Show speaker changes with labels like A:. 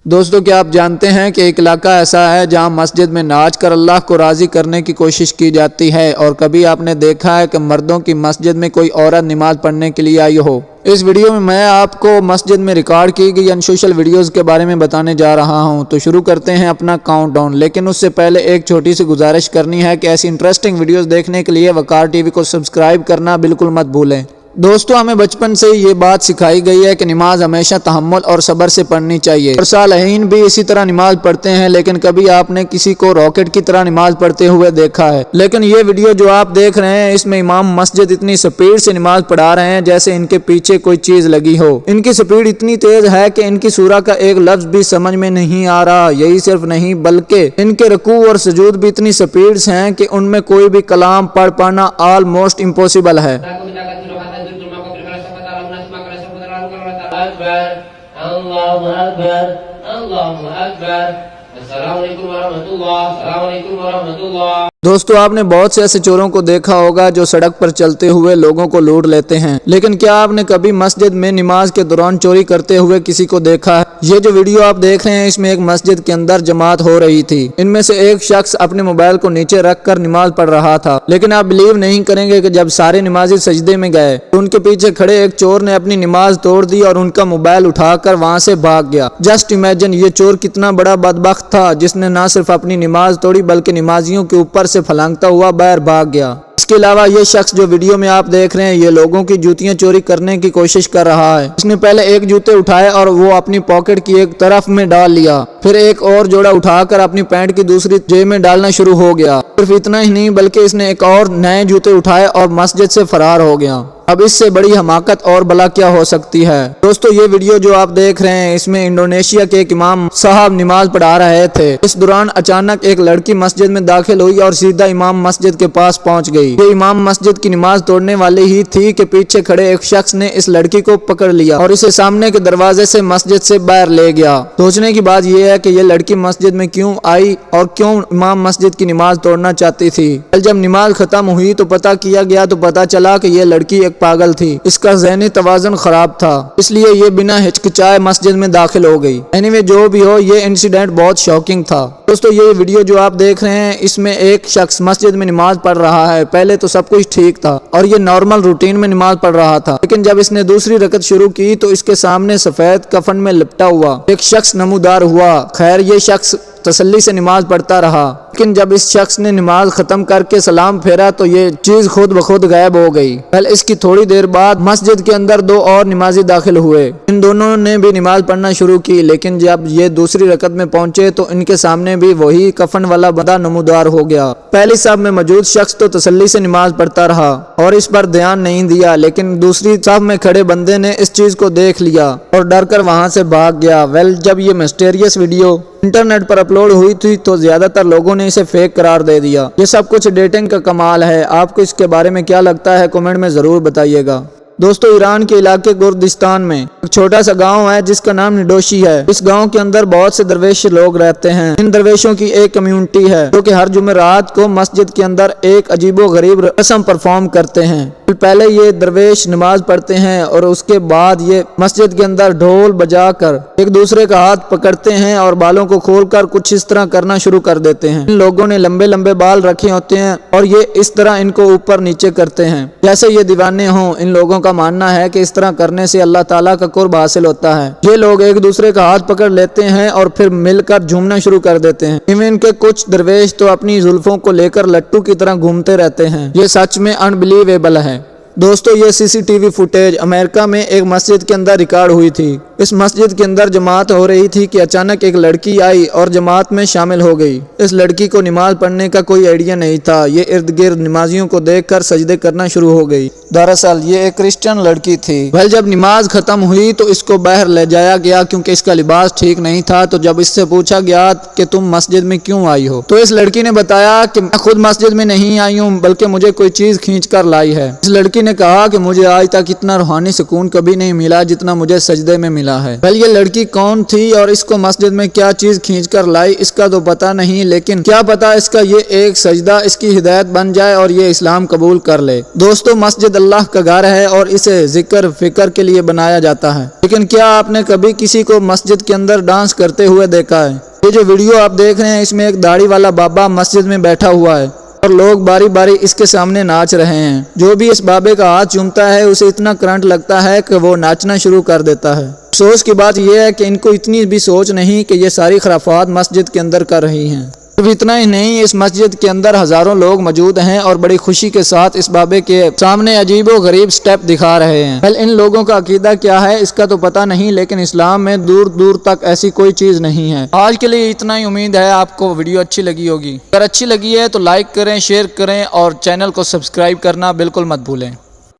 A: دوستو کیا آپ جانتے ہیں کہ ایک علاقہ ایسا ہے جہاں مسجد میں ناچ کر اللہ کو راضی کرنے کی کوشش کی جاتی ہے، اور کبھی آپ نے دیکھا ہے کہ مردوں کی مسجد میں کوئی عورت نماز پڑھنے کے لیے آئی ہو؟ اس ویڈیو میں آپ کو مسجد میں ریکارڈ کی گئی انسوشل ویڈیوز کے بارے میں بتانے جا رہا ہوں۔ تو شروع کرتے ہیں اپنا کاؤنٹ ڈاؤن، لیکن اس سے پہلے ایک چھوٹی سی گزارش کرنی ہے کہ ایسی انٹرسٹنگ ویڈیوز دیکھنے کے لیے وقار ٹی وی کو سبسکرائب کرنا بالکل مت بھولیں۔ دوستو ہمیں بچپن سے یہ بات سکھائی گئی ہے کہ نماز ہمیشہ تحمل اور صبر سے پڑھنی چاہیے، اور صالحین بھی اسی طرح نماز پڑھتے ہیں، لیکن کبھی آپ نے کسی کو راکٹ کی طرح نماز پڑھتے ہوئے دیکھا ہے؟ لیکن یہ ویڈیو جو آپ دیکھ رہے ہیں اس میں امام مسجد اتنی سپیڈ سے نماز پڑھا رہے ہیں جیسے ان کے پیچھے کوئی چیز لگی ہو۔ ان کی سپیڈ اتنی تیز ہے کہ ان کی سورہ کا ایک لفظ بھی سمجھ میں نہیں آ رہا۔ یہی صرف نہیں بلکہ ان کے رکوع اور سجود بھی اتنی سپیڈ سے ہیں کہ ان میں کوئی بھی کلام پڑھ پانا آلموسٹ امپوسیبل ہے۔
B: اللہ اکبر اللہ اکبر السلام علیکم ورحمۃ اللہ السلام علیکم ورحمۃ اللہ۔
A: دوستو آپ نے بہت سے ایسے چوروں کو دیکھا ہوگا جو سڑک پر چلتے ہوئے لوگوں کو لوٹ لیتے ہیں، لیکن کیا آپ نے کبھی مسجد میں نماز کے دوران چوری کرتے ہوئے کسی کو دیکھا ہے؟ یہ جو ویڈیو آپ دیکھ رہے ہیں اس میں ایک مسجد کے اندر جماعت ہو رہی تھی۔ ان میں سے ایک شخص اپنے موبائل کو نیچے رکھ کر نماز پڑھ رہا تھا، لیکن آپ بلیو نہیں کریں گے کہ جب سارے نمازی سجدے میں گئے تو ان کے پیچھے کھڑے ایک چور نے اپنی نماز توڑ دی اور ان کا موبائل اٹھا کر وہاں سے بھاگ گیا۔ جسٹ امیجن یہ چور کتنا بڑا بدبخت تھا جس نے نہ صرف اپنی نماز توڑی بلکہ نمازیوں کے اوپر سے پھلانگتا ہوا باہر بھاگ گیا۔ اس کے علاوہ یہ شخص جو ویڈیو میں آپ دیکھ رہے ہیں یہ لوگوں کی جوتیاں چوری کرنے کی کوشش کر رہا ہے۔ اس نے پہلے ایک جوتے اٹھائے اور وہ اپنی پاکٹ کی ایک طرف میں ڈال لیا، پھر ایک اور جوڑا اٹھا کر اپنی پینٹ کی دوسری جیب میں ڈالنا شروع ہو گیا۔ صرف اتنا ہی نہیں بلکہ اس نے ایک اور نئے جوتے اٹھائے اور مسجد سے فرار ہو گیا۔ اب اس سے بڑی حماقت اور بلا کیا ہو سکتی ہے؟ دوستو یہ ویڈیو جو آپ دیکھ رہے ہیں اس میں انڈونیشیا کے ایک امام صاحب نماز پڑھا رہے تھے۔ اس دوران اچانک ایک لڑکی مسجد میں داخل ہوئی اور سیدھا امام مسجد کے پاس پہنچ گئی۔ یہ امام مسجد کی نماز توڑنے والی ہی تھی کہ پیچھے کھڑے ایک شخص نے اس لڑکی کو پکڑ لیا اور اسے سامنے کے دروازے سے مسجد سے باہر لے گیا۔ سوچنے کی بات یہ ہے کہ یہ لڑکی مسجد میں کیوں آئی اور کیوں امام مسجد کی نماز توڑنا چاہتی تھی؟ جب نماز ختم ہوئی تو پتہ کیا گیا تو پتہ چلا کہ یہ لڑکی ایک پاگل تھی، اس کا ذہنی توازن خراب تھا، اس لیے یہ بنا ہچکچائے مسجد میں داخل ہو گئی۔ اینیوے جو بھی ہو یہ انسیڈنٹ بہت شاکنگ تھا۔ دوستو یہ ویڈیو جو آپ دیکھ رہے ہیں اس میں ایک شخص مسجد میں نماز پڑھ رہا ہے۔ پہلے تو سب کچھ ٹھیک تھا اور یہ نارمل روٹین میں نماز پڑھ رہا تھا، لیکن جب اس نے دوسری رکعت شروع کی تو اس کے سامنے سفید کفن میں لپٹا ہوا ایک شخص نمودار ہوا۔ خیر یہ شخص تسلی سے نماز پڑھتا رہا، لیکن جب اس شخص نے نماز ختم کر کے سلام پھیرا تو یہ چیز خود بخود غائب ہو گئی۔ اس کی تھوڑی دیر بعد مسجد کے اندر دو اور نمازی داخل ہوئے۔ ان دونوں نے بھی نماز پڑھنا شروع کی، لیکن جب یہ دوسری رکعت میں پہنچے تو ان کے سامنے بھی وہی کفن والا بندہ نمودار ہو گیا۔ پہلی صف میں موجود شخص تو تسلی سے نماز پڑھتا رہا اور اس پر دھیان نہیں دیا، لیکن دوسری صف میں کھڑے بندے نے اس چیز کو دیکھ لیا اور ڈر کر وہاں سے بھاگ گیا۔ جب یہ مسٹیریس ویڈیو انٹرنیٹ پر اپلوڈ ہوئی تھی تو زیادہ تر لوگوں نے اسے فیک قرار دے دیا۔ یہ سب کچھ ایڈیٹنگ کا کمال ہے۔ آپ کو اس کے بارے میں کیا لگتا ہے کمنٹ میں ضرور بتائیے گا۔ دوستو ایران کے علاقے کردستان میں ایک چھوٹا سا گاؤں ہے جس کا نام نڈوشی ہے۔ اس گاؤں کے اندر بہت سے درویش لوگ رہتے ہیں۔ ان درویشوں کی ایک کمیونٹی ہے جو کہ ہر جمعرات کو مسجد کے اندر ایک عجیب و غریب رسم پرفارم کرتے ہیں۔ پہلے یہ درویش نماز پڑھتے ہیں اور اس کے بعد یہ مسجد کے اندر ڈھول بجا کر ایک دوسرے کا ہاتھ پکڑتے ہیں اور بالوں کو کھول کر کچھ اس طرح کرنا شروع کر دیتے ہیں۔ ان لوگوں نے لمبے لمبے بال رکھے ہوتے ہیں اور یہ اس طرح ان کو اوپر نیچے کرتے ہیں جیسے یہ دیوانے ہوں۔ ان لوگوں کا ماننا ہے کہ اس طرح کرنے سے اللہ تعالیٰ کا قرب حاصل ہوتا ہے۔ یہ لوگ ایک دوسرے کا ہاتھ پکڑ لیتے ہیں اور پھر مل کر جھومنا شروع کر دیتے ہیں۔ ان کے کچھ درویش تو اپنی زلفوں کو لے کر لٹو کی طرح گھومتے رہتے ہیں۔ یہ سچ میں انبلیویبل ہے۔ دوستو یہ سی سی ٹی وی فوٹیج امریکہ میں ایک مسجد کے اندر ریکارڈ ہوئی تھی۔ اس مسجد کے اندر جماعت ہو رہی تھی کہ اچانک ایک لڑکی آئی اور جماعت میں شامل ہو گئی۔ اس لڑکی کو نماز پڑھنے کا کوئی آئیڈیا نہیں تھا۔ یہ ارد گرد نمازیوں کو دیکھ کر سجدے کرنا شروع ہو گئی۔ دراصل یہ ایک کرسچن لڑکی تھی۔ جب نماز ختم ہوئی تو اس کو باہر لے جایا گیا کیونکہ اس کا لباس ٹھیک نہیں تھا۔ تو جب اس سے پوچھا گیا کہ تم مسجد میں کیوں آئی ہو تو اس لڑکی نے بتایا کہ میں خود مسجد میں نہیں آئی ہوں بلکہ مجھے کوئی چیز کھینچ کر لائی ہے۔ اس لڑکی لڑکی نے کہا کہ مجھے آج تک اتنا روحانی سکون کبھی نہیں ملا جتنا مجھے سجدے میں ملا ہے۔ بھل یہ لڑکی کون تھی اور اس کو مسجد میں کیا چیز کھینچ کر لائی اس کا تو پتہ نہیں، لیکن کیا پتہ اس کا یہ ایک سجدہ اس کی ہدایت بن جائے اور یہ اسلام قبول کر لے۔ دوستو، مسجد اللہ کا گھر ہے اور اسے ذکر فکر کے لیے بنایا جاتا ہے، لیکن کیا آپ نے کبھی کسی کو مسجد کے اندر ڈانس کرتے ہوئے دیکھا ہے؟ یہ جو ویڈیو آپ دیکھ رہے ہیں اس میں ایک داڑھی والا بابا مسجد میں بیٹھا ہوا ہے اور لوگ باری باری اس کے سامنے ناچ رہے ہیں۔ جو بھی اس بابے کا ہاتھ چومتا ہے اسے اتنا کرنٹ لگتا ہے کہ وہ ناچنا شروع کر دیتا ہے۔ افسوس کی بات یہ ہے کہ ان کو اتنی بھی سوچ نہیں کہ یہ ساری خرافات مسجد کے اندر کر رہی ہیں۔ صرف اتنا ہی نہیں، اس مسجد کے اندر ہزاروں لوگ موجود ہیں اور بڑی خوشی کے ساتھ اس بابے کے سامنے عجیب و غریب سٹیپ دکھا رہے ہیں۔ ان لوگوں کا عقیدہ کیا ہے اس کا تو پتہ نہیں، لیکن اسلام میں دور دور تک ایسی کوئی چیز نہیں ہے۔ آج کے لیے اتنا ہی، امید ہے آپ کو ویڈیو اچھی لگی ہوگی۔ اگر اچھی لگی ہے تو لائک کریں، شیئر کریں اور چینل کو سبسکرائب کرنا بالکل مت بھولیں۔